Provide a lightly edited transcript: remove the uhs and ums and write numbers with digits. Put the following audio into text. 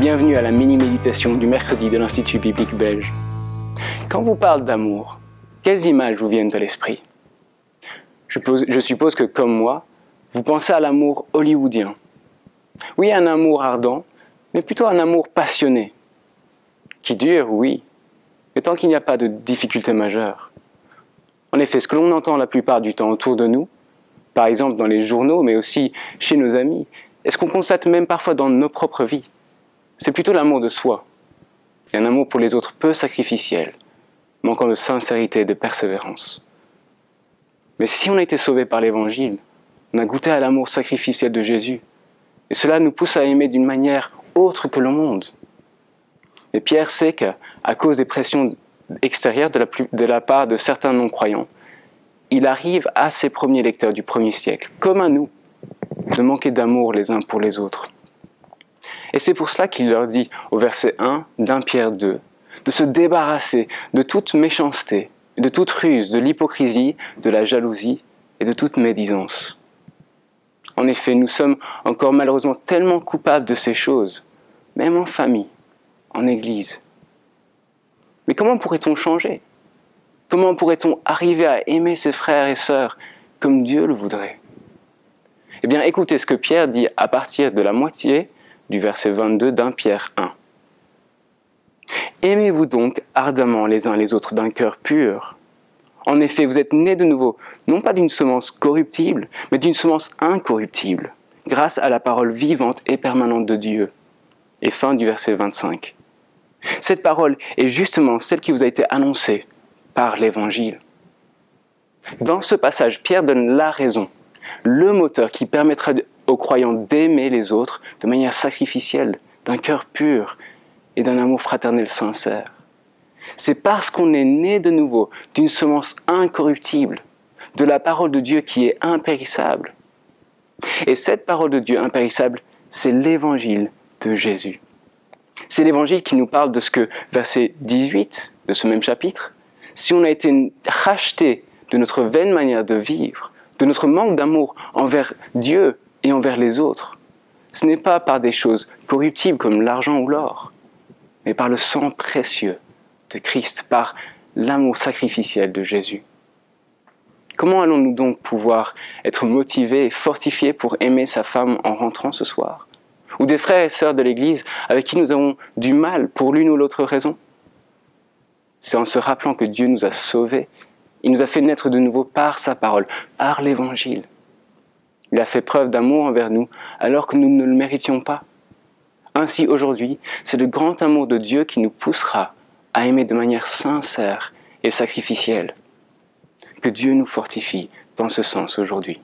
Bienvenue à la mini-méditation du mercredi de l'Institut biblique belge. Quand on vous parle d'amour, quelles images vous viennent à l'esprit? Je suppose que, comme moi, vous pensez à l'amour hollywoodien. Oui, un amour ardent, mais plutôt un amour passionné. Qui dure, oui, mais tant qu'il n'y a pas de difficultés majeures. En effet, ce que l'on entend la plupart du temps autour de nous, par exemple dans les journaux, mais aussi chez nos amis, et ce qu'on constate même parfois dans nos propres vies, c'est plutôt l'amour de soi, et un amour pour les autres peu sacrificiel, manquant de sincérité et de persévérance. Mais si on a été sauvé par l'Évangile, on a goûté à l'amour sacrificiel de Jésus, et cela nous pousse à aimer d'une manière autre que le monde. Et Pierre sait qu'à cause des pressions extérieures de la part de certains non-croyants, il arrive à ses premiers lecteurs du premier siècle, comme à nous, de manquer d'amour les uns pour les autres. Et c'est pour cela qu'il leur dit au verset 1 d'I Pierre 2 de se débarrasser de toute méchanceté, de toute ruse, de l'hypocrisie, de la jalousie et de toute médisance. En effet, nous sommes encore malheureusement tellement coupables de ces choses, même en famille, en église. Mais comment pourrait-on changer? Comment pourrait-on arriver à aimer ses frères et sœurs comme Dieu le voudrait? Eh bien, écoutez ce que Pierre dit à partir de la moitié du verset 22 d'I Pierre 1. « Aimez-vous donc ardemment les uns les autres d'un cœur pur. En effet, vous êtes nés de nouveau, non pas d'une semence corruptible, mais d'une semence incorruptible, grâce à la parole vivante et permanente de Dieu. » Et fin du verset 25. Cette parole est justement celle qui vous a été annoncée par l'Évangile. Dans ce passage, Pierre donne la raison, le moteur qui permettra aux croyants d'aimer les autres de manière sacrificielle, d'un cœur pur et d'un amour fraternel sincère. C'est parce qu'on est né de nouveau d'une semence incorruptible, de la parole de Dieu qui est impérissable. Et cette parole de Dieu impérissable, c'est l'évangile de Jésus. C'est l'évangile qui nous parle de ce que, verset 18 de ce même chapitre, si on a été racheté de notre vaine manière de vivre, de notre manque d'amour envers Dieu et envers les autres, ce n'est pas par des choses corruptibles comme l'argent ou l'or, mais par le sang précieux de Christ, par l'amour sacrificiel de Jésus. Comment allons-nous donc pouvoir être motivés et fortifiés pour aimer sa femme en rentrant ce soir? Ou des frères et sœurs de l'Église avec qui nous avons du mal pour l'une ou l'autre raison? C'est en se rappelant que Dieu nous a sauvés. Il nous a fait naître de nouveau par sa parole, par l'Évangile. Il a fait preuve d'amour envers nous alors que nous ne le méritions pas. Ainsi, aujourd'hui, c'est le grand amour de Dieu qui nous poussera à aimer de manière sincère et sacrificielle. Que Dieu nous fortifie dans ce sens aujourd'hui.